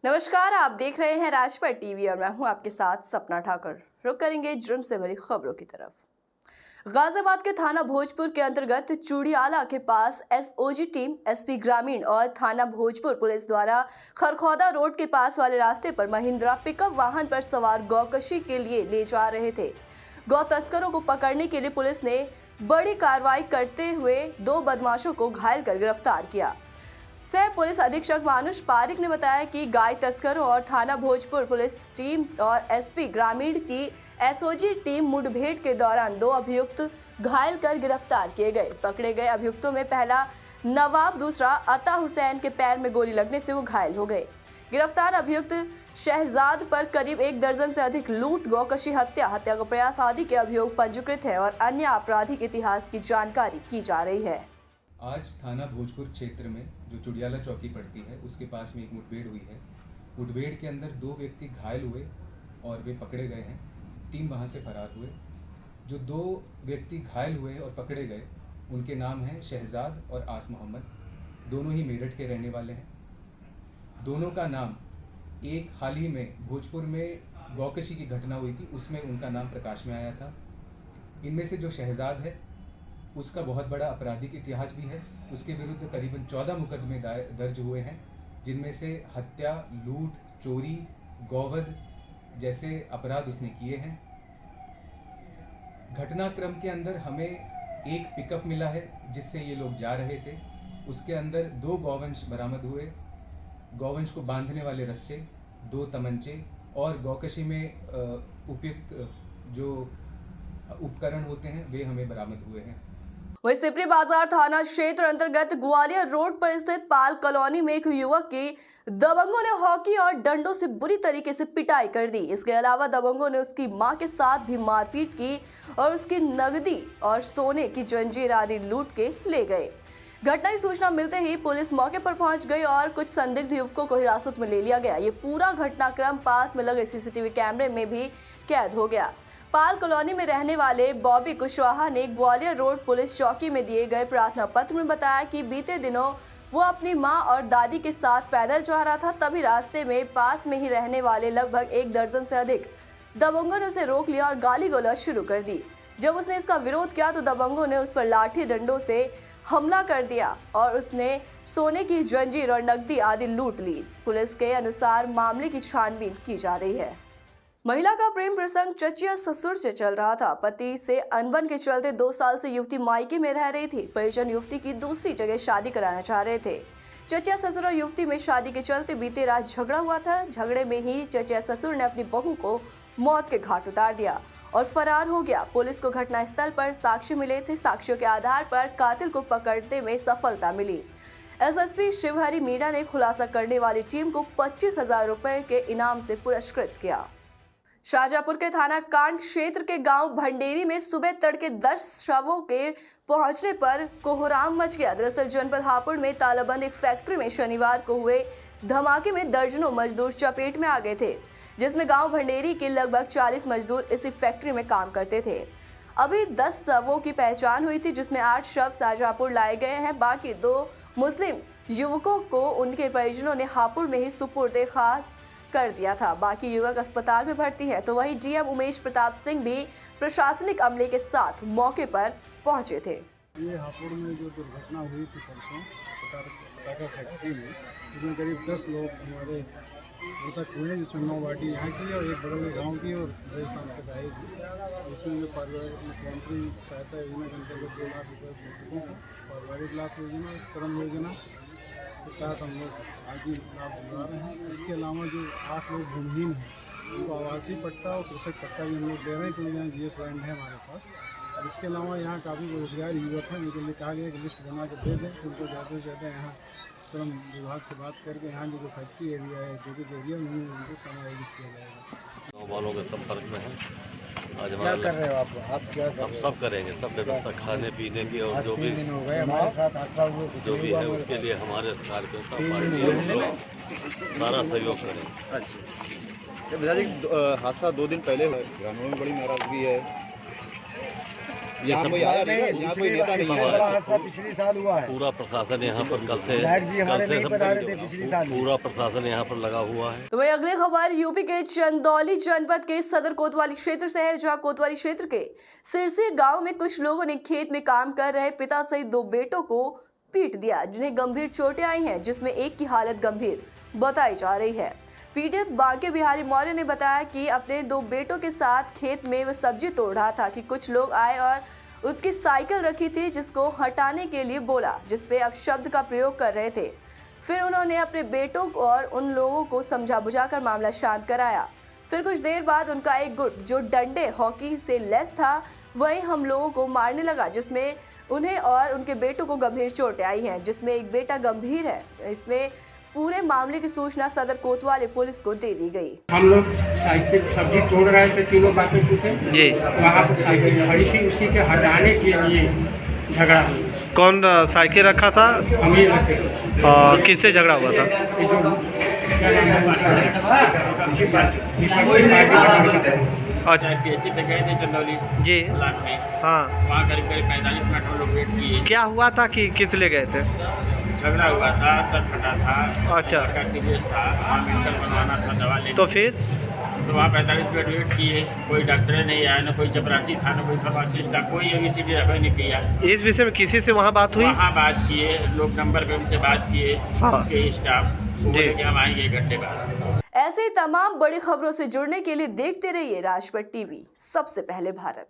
नमस्कार, आप देख रहे हैं राजपट टीवी और मैं हूं आपके साथ सपना ठाकुर। रुक करेंगे जुर्म से भरी खबरों की तरफ। गाजियाबाद के थाना भोजपुर के अंतर्गत चूड़ियाला के पास एसओजी टीम, एसपी ग्रामीण और थाना भोजपुर पुलिस द्वारा खरखौदा रोड के पास वाले रास्ते पर महिंद्रा पिकअप वाहन पर सवार गौकशी के लिए ले जा रहे थे। गौ तस्करों को पकड़ने के लिए पुलिस ने बड़ी कार्रवाई करते हुए 2 बदमाशों को घायल कर गिरफ्तार किया। सह पुलिस अधीक्षक मानुष पारिक ने बताया कि गाय तस्करों और थाना भोजपुर पुलिस टीम और एसपी ग्रामीण की एसओजी टीम मुठभेड़ के दौरान 2 अभियुक्त घायल कर गिरफ्तार किए गए। पकड़े गए अभियुक्तों में पहला नवाब, दूसरा अता हुसैन के पैर में गोली लगने से वो घायल हो गए। गिरफ्तार अभियुक्त शहजाद पर करीब 1 दर्जन से अधिक लूट, गौकशी, हत्या का प्रयास आदि के अभियोग पंजीकृत है और अन्य आपराधिक इतिहास की जानकारी की जा रही है। आज थाना भोजपुर क्षेत्र में जो चुड़ियाला चौकी पड़ती है उसके पास में एक मुठभेड़ हुई है। मुठभेड़ के अंदर 2 व्यक्ति घायल हुए और वे पकड़े गए हैं। 3 वहाँ से फरार हुए। जो 2 व्यक्ति घायल हुए और पकड़े गए उनके नाम हैं शहजाद और आस मोहम्मद। दोनों ही मेरठ के रहने वाले हैं। दोनों का नाम, एक हाल ही में भोजपुर में गौकशी की घटना हुई थी, उसमें उनका नाम प्रकाश में आया था। इनमें से जो शहजाद है उसका बहुत बड़ा आपराधिक इतिहास भी है। उसके विरुद्ध करीबन 14 मुकदमे दर्ज हुए हैं, जिनमें से हत्या, लूट, चोरी, गौवध जैसे अपराध उसने किए हैं। घटनाक्रम के अंदर हमें एक पिकअप मिला है जिससे ये लोग जा रहे थे। उसके अंदर 2 गौवंश बरामद हुए। गौवंश को बांधने वाले रस्से, 2 तमंचे और गौकशी में उपयुक्त जो उपकरण होते हैं वे हमें बरामद हुए हैं। वहीं सिपरी बाजार थाना क्षेत्र अंतर्गत ग्वालियर रोड पर स्थित पाल कॉलोनी में एक युवक की दबंगों ने हॉकी और डंडों से बुरी तरीके से पिटाई कर दी। इसके अलावा दबंगों ने उसकी मां के साथ भी मारपीट की और उसकी नगदी और सोने की जंजीर आदि लूट के ले गए। घटना की सूचना मिलते ही पुलिस मौके पर पहुंच गई और कुछ संदिग्ध युवकों को हिरासत में ले लिया गया। ये पूरा घटनाक्रम पास में लगे सीसीटीवी कैमरे में भी कैद हो गया। पाल कॉलोनी में रहने वाले बॉबी कुशवाहा ने ग्वालियर रोड पुलिस चौकी में दिए गए प्रार्थना पत्र में बताया कि बीते दिनों वो अपनी मां और दादी के साथ पैदल जा रहा था, तभी रास्ते में पास में ही रहने वाले लगभग 1 दर्जन से अधिक दबंगों ने उसे रोक लिया और गाली गलौज शुरू कर दी। जब उसने इसका विरोध किया तो दबंगों ने उस पर लाठी डंडों से हमला कर दिया और उसने सोने की जंजीर और नकदी आदि लूट ली। पुलिस के अनुसार मामले की छानबीन की जा रही है। महिला का प्रेम प्रसंग चचिया ससुर से चल रहा था। पति से अनबन के चलते 2 साल से युवती मायके में रह रही थी। परिजन युवती की दूसरी जगह शादी कराना चाह रहे थे। चचिया ससुर और युवती में शादी के चलते बीते रात झगड़ा हुआ था। झगड़े में ही चचिया ससुर ने अपनी बहू को मौत के घाट उतार दिया और फरार हो गया। पुलिस को घटनास्थल पर साक्ष्य मिले थे। साक्ष्यों के आधार पर कातिल को पकड़ने में सफलता मिली। एसएसपी शिवहरी मीणा ने खुलासा करने वाली टीम को 25,000 रुपए के इनाम से पुरस्कृत किया। शाहजहांपुर के थाना कांड क्षेत्र के गांव भंडेरी में सुबह तड़के 10 शवों के पहुंचने पर कोहराम मच गया। दरअसल जनपद हापुड़ में तालाबंद एक फैक्ट्री में शनिवार को हुए धमाके में दर्जनों मजदूर चपेट में आ गए थे, जिसमें गांव भंडेरी के लगभग 40 मजदूर इसी फैक्ट्री में काम करते थे। अभी 10 शवों की पहचान हुई थी, जिसमें 8 शव शाहजहांपुर लाए गए हैं। बाकी 2 मुस्लिम युवकों को उनके परिजनों ने हापुड़ में ही सुपुर्द खास कर दिया था। बाकी युवक अस्पताल में भर्ती है। तो वहीं डीएम उमेश प्रताप सिंह भी प्रशासनिक अमले के साथ मौके पर पहुंचे थे। ये हापुड़ में जो दुर्घटना हुई थी परसों पटाखा फैक्ट्री में, जिसमें करीब 10 लोग हमारे मृतक हुए, जिसमें 9 बाटी यहाँ की और एक बड़े गांव की और राजस्थान तक आई थी। इसमें जो पारिवारिक मुख्यमंत्री सहायता योजना के अंतर्गत 2 लाख रुपये मृतकों को, पारिवारिक लाभ योजना, श्रम योजना के तहत हम लोग आज ही लाभ दिला रहे हैं। इसके अलावा जो 8 लोग भूमिहीन हैं उनको आवासीय पट्टा और कृषक पट्टा भी हम लोग दे रहे हैं, क्योंकि यहाँ जीएस लैंड है हमारे पास। और इसके अलावा यहाँ काफ़ी बेरोजगार युवक हैं, जिनके लिए कहा गया कि लिस्ट बना के दे दें, उनको ज़्यादा से ज़्यादा यहाँ श्रम विभाग से बात करके यहाँ जो फैक्ट्री एरिया है, जो एरिया में उनको समायोजित किया जाएगा। गाँव वालों के संपर्क में है। आज क्या कर रहे हो आप क्या कर हम सब करेंगे, सब व्यवस्था खाने पीने की और जो भी हो गए हमारे साथ हादसा हुआ, जो भी है उसके लिए हमारे कार्यकर्ता पार्टी हम लोग सारा सहयोग करेंगे। अच्छा, जी हादसा 2 दिन पहले हुआ, ग्रामीणों में बड़ी नाराजगी है। यहाँ कोई आया नहीं, यहाँ कोई नेता नहीं है। बड़ा हादसा पिछले साल हुआ है। पूरा प्रशासन यहाँ पर कल से जी हमारे नहीं बता रहे थे पिछले साल। पूरा प्रशासन यहाँ पर लगा हुआ है। तो वही अगली खबर यूपी के चंदौली जनपद के सदर कोतवाली क्षेत्र से है, जहां कोतवाली क्षेत्र के सिरसी गांव में कुछ लोगों ने खेत में काम कर रहे पिता सहित 2 बेटों को पीट दिया, जिन्हें गंभीर चोटें आई हैं, जिसमें एक की हालत गंभीर बताई जा रही है। पीड़ित बांके बिहारी मौर्य ने बताया कि अपने 2 बेटों के साथ खेत में वह सब्जी तोड़ रहा था कि कुछ लोग आए और उसकी साइकिल रखी थी जिसको हटाने के लिए बोला, जिसपे अपशब्द का प्रयोग कर रहे थे। फिर उन्होंने अपने बेटों और उन लोगों को समझा बुझाकर मामला शांत कराया। फिर कुछ देर बाद उनका एक गुट जो डंडे हॉकी से लैस था वही हम लोगों को मारने लगा, जिसमें उन्हें और उनके बेटों को गंभीर चोटें आई हैं, जिसमें एक बेटा गंभीर है। इसमें पूरे मामले की सूचना सदर कोतवाली पुलिस को दे दी गई। हम लोग साइकिल सब्जी तोड़ रहे थे, तीनों बातें पूछे जी। वहाँ पर साइकिल खड़ी थी, उसी के हटाने के लिए झगड़ा। कौन साइकिल रखा था? हम ही रखे। किससे झगड़ा हुआ था? ये जो क्या नाम है, अच्छा पीएससी पे गए थे चंदौली जी प्लांट में। हाँ, वहाँ करीब 45 मिनट हम लोग वेट किए। क्या हुआ था कि किस लिए गए थे? झगड़ा हुआ था, सर फटा था। अच्छा। लड़का सीरियस था, वहाँ मेडिकल बनवाना था, दवा लेनी। तो फिर तो वहाँ 45 मिनट वेट किए, कोई डॉक्टर नहीं आया, ना कोई चपरासी था, ना कोई फार्मासिस्ट था, कोई ABCD रखा नहीं किया। इस विषय में किसी से वहाँ बात हुई? वहाँ बात किए, लोग नंबर पे उनसे बात किए, हाँ। उनके स्टाफ बोले कि हम आएंगे 1 घंटे बाद। ऐसे ही तमाम बड़ी खबरों से जुड़ने के लिए देखते रहिए राजपट टीवी, सबसे पहले भारत।